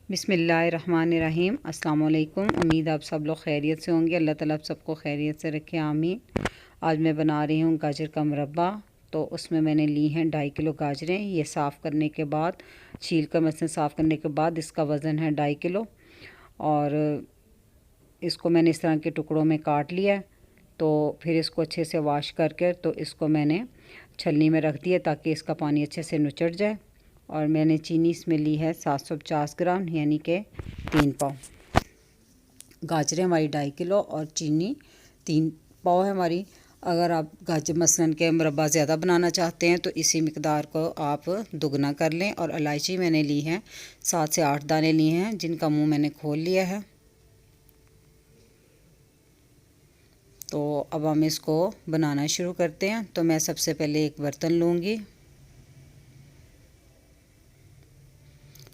बिस्मिल्लाहिर्रहमानिर्रहीम। अस्सलाम वालेकुम। उम्मीद आप सब लोग खैरियत से होंगे। अल्लाह ताला आप सबको खैरियत से रखे, आमीन। आज मैं बना रही हूँ गाजर का मुरब्बा। तो उसमें मैंने ली हैं 2.5 किलो गाजरें। ये साफ़ करने के बाद, छील कर मसलन साफ़ करने के बाद इसका वज़न है 2.5 किलो। और इसको मैंने इस तरह के टुकड़ों में काट लिया। तो फिर इसको अच्छे से वॉश करके तो इसको मैंने छलनी में रख दिया ताकि इसका पानी अच्छे से नुचड़ जाए। और मैंने चीनी इसमें ली है 750 ग्राम, यानी कि 3 पाव। गाजरें हमारी 2.5 किलो और चीनी 3 पाव है हमारी। अगर आप गाजर मसलन के मुरब्बा ज़्यादा बनाना चाहते हैं तो इसी मकदार को आप दुगना कर लें। और इलायची मैंने ली है 7 से 8 दाने लिए हैं, जिनका मुंह मैंने खोल लिया है। तो अब हम इसको बनाना शुरू करते हैं। तो मैं सबसे पहले एक बर्तन लूँगी।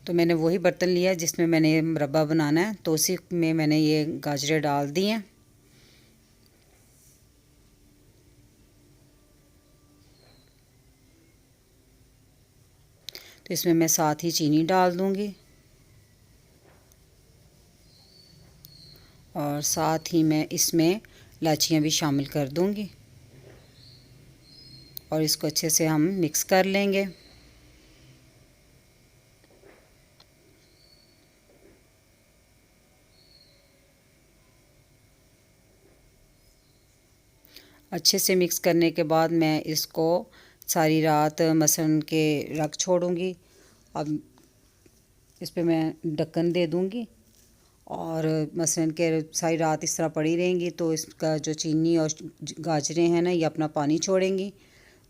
तो मैंने वही बर्तन लिया जिसमें मैंने मुरब्बा बनाना है। तो उसी में मैंने ये गाजरें डाल दी हैं। तो इसमें मैं साथ ही चीनी डाल दूँगी और साथ ही मैं इसमें इलायचियाँ भी शामिल कर दूँगी और इसको अच्छे से हम मिक्स कर लेंगे। अच्छे से मिक्स करने के बाद मैं इसको सारी रात मसलन के रख छोड़ूंगी। अब इस पे मैं ढक्कन दे दूंगी और मसलन के सारी रात इस तरह पड़ी रहेंगी। तो इसका जो चीनी और गाजरें हैं ना, ये अपना पानी छोड़ेंगी।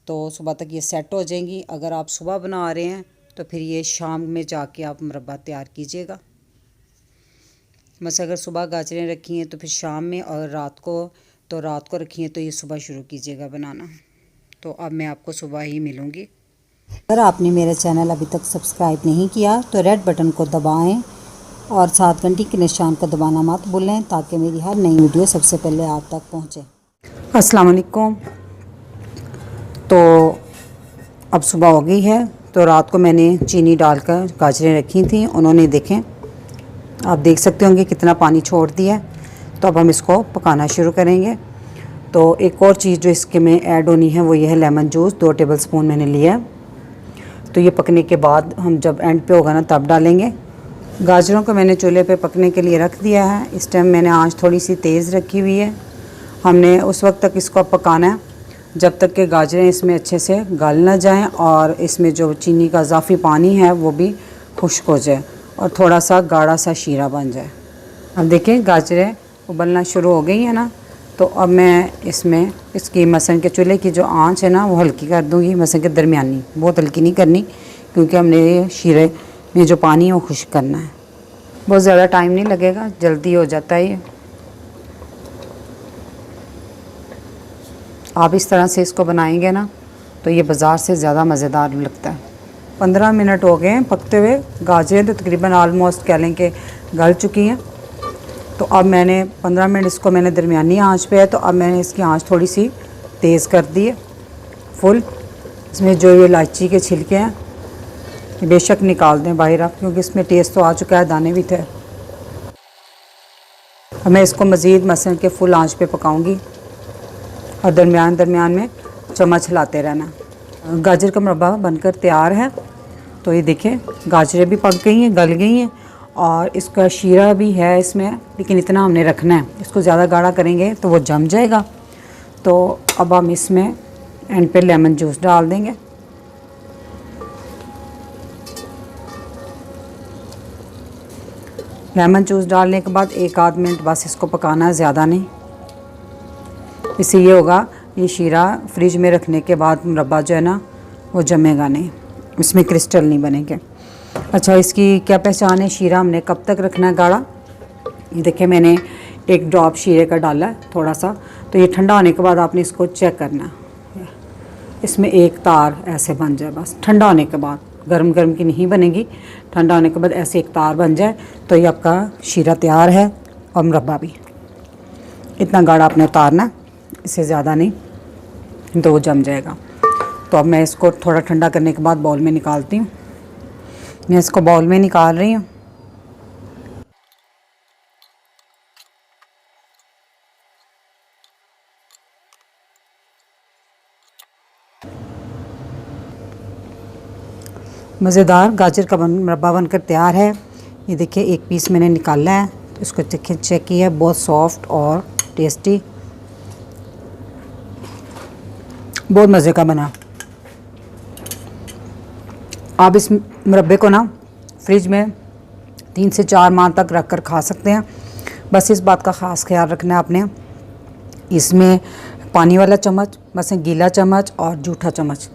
तो सुबह तक ये सेट हो जाएंगी। अगर आप सुबह बना रहे हैं तो फिर ये शाम में जाके आप मुरब्बा तैयार कीजिएगा। मसलन अगर सुबह गाजरें रखी हैं तो फिर शाम में, और रात को रखी हैं तो ये सुबह शुरू कीजिएगा बनाना। तो अब मैं आपको सुबह ही मिलूँगी। अगर आपने मेरा चैनल अभी तक सब्सक्राइब नहीं किया तो रेड बटन को दबाएं और साथ घंटी के निशान को दबाना मत भूलें ताकि मेरी हर नई वीडियो सबसे पहले आप तक पहुंचे। अस्सलाम वालेकुम। तो अब सुबह हो गई है। तो रात को मैंने चीनी डालकर गाजरें रखी थी, उन्होंने देखें, आप देख सकते होंगे कितना पानी छोड़ दिया है। तो अब हम इसको पकाना शुरू करेंगे। तो एक और चीज़ जो इसके में ऐड होनी है वो ये है लेमन जूस। 2 टेबलस्पून मैंने लिया है। तो ये पकने के बाद हम जब एंड पे होगा ना तब डालेंगे। गाजरों को मैंने चूल्हे पे पकने के लिए रख दिया है। इस टाइम मैंने आंच थोड़ी सी तेज़ रखी हुई है। हमने उस वक्त तक इसको पकाना है जब तक कि गाजरें इसमें अच्छे से गल ना जाएं और इसमें जो चीनी का इजाफी पानी है वो भी खुश्क हो जाए और थोड़ा सा गाढ़ा सा शीरा बन जाए। अब देखें गाजरें उबलना शुरू हो गई है ना। तो अब मैं इसमें इसकी मसलन के चूल्हे की जो आंच है ना वो हल्की कर दूंगी, मसलन के दरमियानी, बहुत हल्की नहीं करनी, क्योंकि हमने शीरे में जो पानी है वो खुश्क करना है। बहुत ज़्यादा टाइम नहीं लगेगा, जल्दी हो जाता है ये। आप इस तरह से इसको बनाएंगे ना तो ये बाज़ार से ज़्यादा मज़ेदार लगता है। 15 मिनट हो गए हैं पकते हुए। गाजरें तो तकरीबन आलमोस्ट कह लें कि गल चुकी हैं। तो अब मैंने 15 मिनट इसको मैंने दरमियानी आंच पे है। तो अब मैंने इसकी आंच थोड़ी सी तेज़ कर दी है फुल। इसमें जो ये इलायची के छिलके हैं ये बेशक निकाल दें बाहर आप, क्योंकि इसमें टेस्ट तो आ चुका है, दाने भी थे। अब मैं इसको मज़ीद मसलन के फुल आंच पे पकाऊंगी और दरमियान में चम्मच हिलाते रहना। गाजर का मुरब्बा बनकर तैयार है। तो ये देखें गाजरें भी पक गई हैं, गल गई हैं और इसका शीरा भी है इसमें, लेकिन इतना हमने रखना है। इसको ज़्यादा गाढ़ा करेंगे तो वो जम जाएगा। तो अब हम इसमें एंड पे लेमन जूस डाल देंगे। लेमन जूस डालने के बाद 1 आध मिनट बस इसको पकाना है, ज़्यादा नहीं। इससे ये होगा, ये शीरा फ्रिज में रखने के बाद मुरब्बा जो है ना वो जमेगा नहीं, इसमें क्रिस्टल नहीं बनेंगे। अच्छा, इसकी क्या पहचान है? शीरा हमने कब तक रखना है गाढ़ा? ये देखिए मैंने 1 ड्रॉप शीरे का डाला है थोड़ा सा। तो ये ठंडा होने के बाद आपने इसको चेक करना है, इसमें एक तार ऐसे बन जाए बस। ठंडा होने के बाद, गर्म गर्म की नहीं बनेगी, ठंडा होने के बाद ऐसे एक तार बन जाए तो ये आपका शीरा तैयार है और मुरब्बा भी। इतना गाढ़ा आपने उतारना, इससे ज़्यादा नहीं तो वो जम जाएगा। तो अब मैं इसको थोड़ा ठंडा करने के बाद बाउल में निकालती हूँ। मैं इसको बाउल में निकाल रही हूँ। मज़ेदार गाजर का मुरब्बा बनकर तैयार है। ये देखिए एक पीस मैंने निकाला है, तो इसको देखिए चेक किया, बहुत सॉफ्ट और टेस्टी, बहुत मज़े का बना। आप इस मुरब्बे को ना फ्रिज में 3 से 4 माह तक रख कर खा सकते हैं। बस इस बात का ख़ास ख्याल रखना है आपने, इसमें पानी वाला चम्मच, बस गीला चम्मच और जूठा चम्मच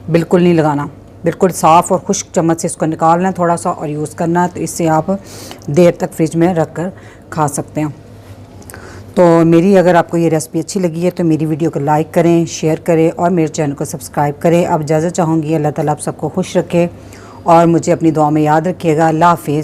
बिल्कुल नहीं लगाना। बिल्कुल साफ़ और खुश्क चम्मच से इसको निकालना है थोड़ा सा और यूज़ करना है, तो इससे आप देर तक फ्रिज में रख कर खा सकते हैं। तो मेरी अगर आपको ये रेसिपी अच्छी लगी है तो मेरी वीडियो को लाइक करें, शेयर करें और मेरे चैनल को सब्सक्राइब करें। अब इजाज़त चाहूँगी, अल्लाह ताला आप सबको खुश रखे और मुझे अपनी दुआ में याद रखिएगा। अल्लाह हाफ़िज़।